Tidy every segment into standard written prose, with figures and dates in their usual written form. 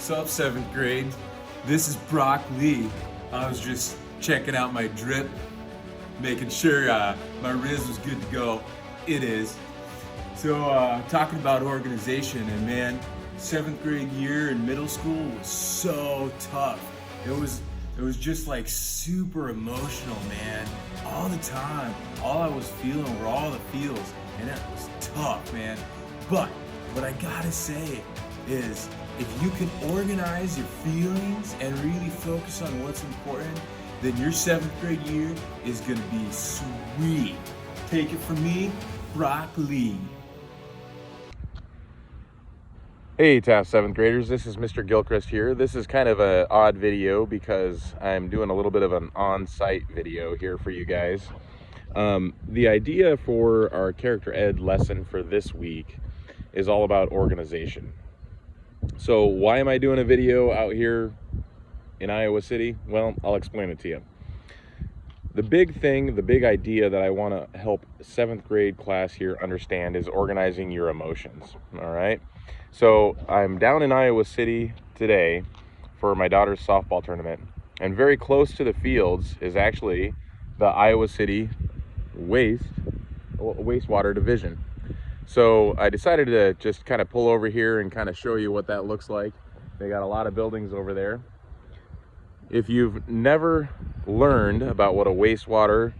What's up, 7th grade? This is Brock Lee. I was just checking out my drip, making sure my Riz was good to go. It is. So, talking about organization, and man, 7th grade year in middle school was so tough. It was just like super emotional, man. All the time, all I was feeling were all the feels, and it was tough, man. But what I gotta say is, if you can organize your feelings and really focus on what's important, then your 7th grade year is gonna be sweet. Take it from me, Brock Lee. Hey TAF 7th graders, this is Mr. Gilchrist here. This is kind of an odd video because I'm doing a little bit of an on-site video here for you guys. The idea for our character ed lesson for this week is all about organization. So why am I doing a video out here in Iowa City? Well, I'll explain it to you. The big thing, the big idea that I want to help 7th grade class here understand is organizing your emotions, all right? So I'm down in Iowa City today for my daughter's softball tournament, and very close to the fields is actually the Iowa City wastewater division. So I decided to just kind of pull over here and kind of show you what that looks like. They got a lot of buildings over there. If you've never learned about what a wastewater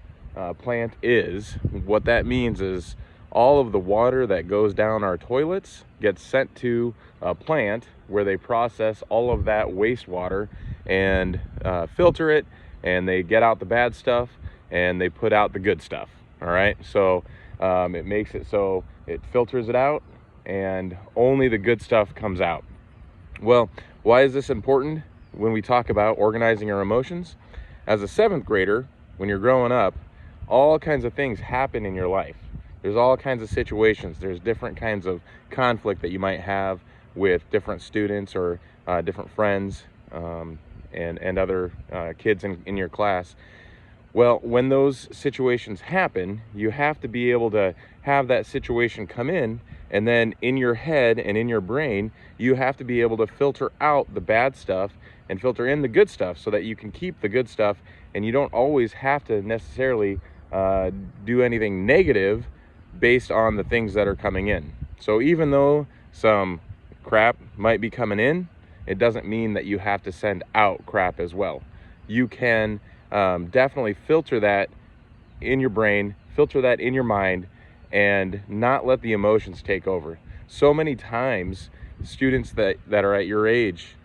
plant is, what that means is all of the water that goes down our toilets gets sent to a plant where they process all of that wastewater and filter it, and they get out the bad stuff and they put out the good stuff. All right, so it makes it so it filters it out and only the good stuff comes out. Well, why is this important when we talk about organizing our emotions? As a 7th grader, when you're growing up, all kinds of things happen in your life. There's all kinds of situations. There's different kinds of conflict that you might have with different students or different friends and other kids in your class. Well, when those situations happen, you have to be able to have that situation come in, and then in your head and in your brain, you have to be able to filter out the bad stuff and filter in the good stuff so that you can keep the good stuff, and you don't always have to necessarily do anything negative based on the things that are coming in. So even though some crap might be coming in, it doesn't mean that you have to send out crap as well. You can definitely filter that in your brain, filter that in your mind, and not let the emotions take over. So many times, students that are at your age,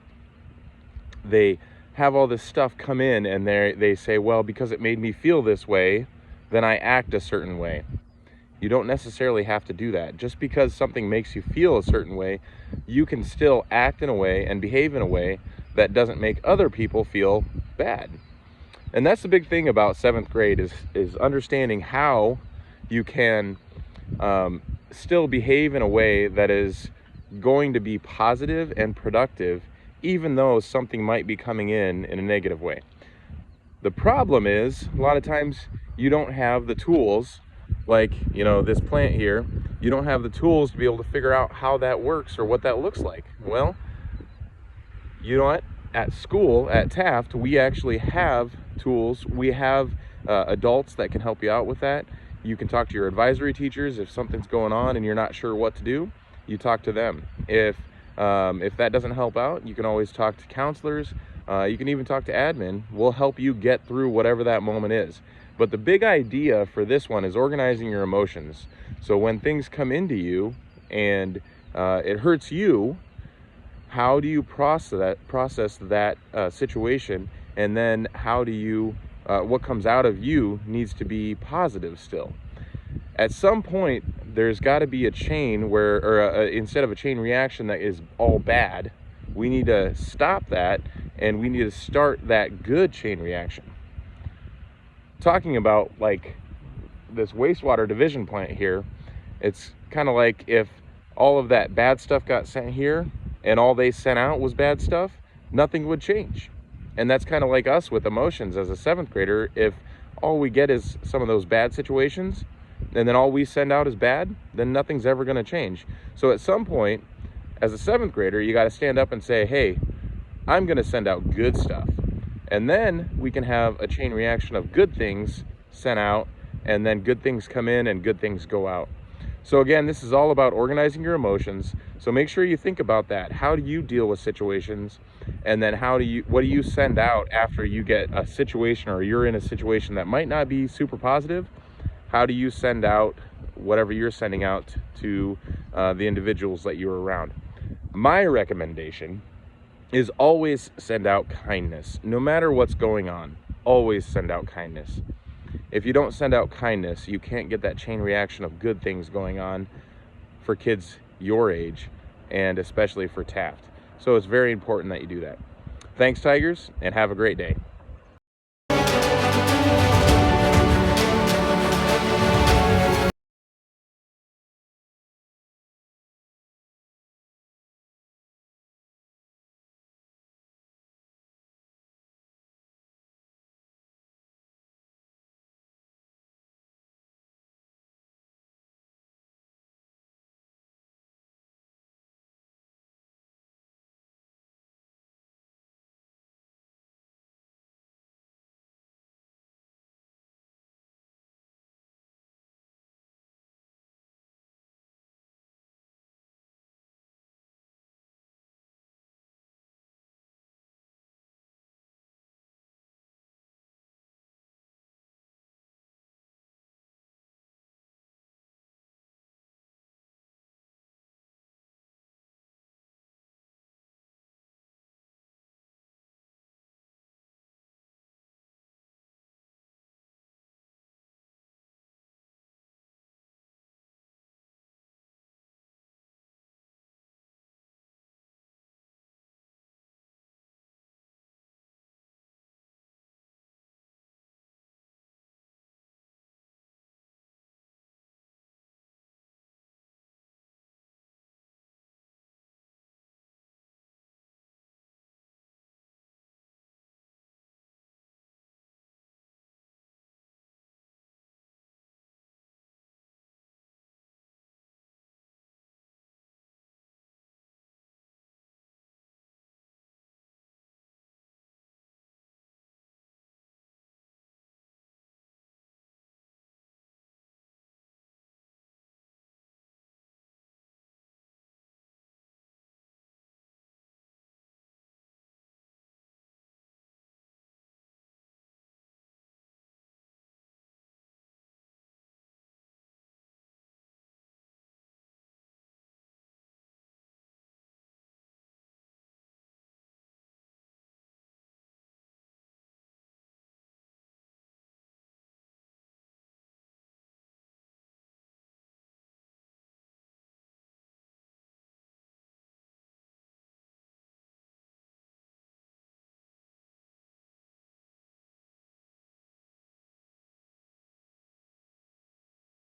they have all this stuff come in and they say, well, because it made me feel this way, then I act a certain way. You don't necessarily have to do that. Just because something makes you feel a certain way, you can still act in a way and behave in a way that doesn't make other people feel bad. And that's the big thing about 7th grade is understanding how you can still behave in a way that is going to be positive and productive, even though something might be coming in a negative way. The problem is, a lot of times you don't have the tools, like, you know, this plant here, you don't have the tools to be able to figure out how that works or what that looks like. Well, you know what? At school, at Taft, we actually have tools. We have adults that can help you out with that. You can talk to your advisory teachers if something's going on and you're not sure what to do. You talk to them. If that doesn't help out, you can always talk to counselors. You can even talk to admin. We'll help you get through whatever that moment is. But the big idea for this one is organizing your emotions. So when things come into you and it hurts you, how do you process that situation, and then how do you what comes out of you needs to be positive still. At some point, there's got to be a chain where, or instead of a chain reaction that is all bad, we need to stop that and we need to start that good chain reaction. Talking about like this wastewater division plant here, it's kind of like if all of that bad stuff got sent here and all they sent out was bad stuff, nothing would change. And that's kind of like us with emotions as a 7th grader. If all we get is some of those bad situations and then all we send out is bad, then nothing's ever going to change. So at some point, As a 7th grader, you got to stand up and say, hey, I'm going to send out good stuff. And then we can have a chain reaction of good things sent out, and then good things come in and good things go out. So again, this is all about organizing your emotions. So make sure you think about that. How do you deal with situations? And then what do you send out after you get a situation, or you're in a situation that might not be super positive? How do you send out whatever you're sending out to the individuals that you're around? My recommendation is always send out kindness. No matter what's going on, always send out kindness. If you don't send out kindness, you can't get that chain reaction of good things going on for kids your age, and especially for Taft. So it's very important that you do that. Thanks, Tigers, and have a great day.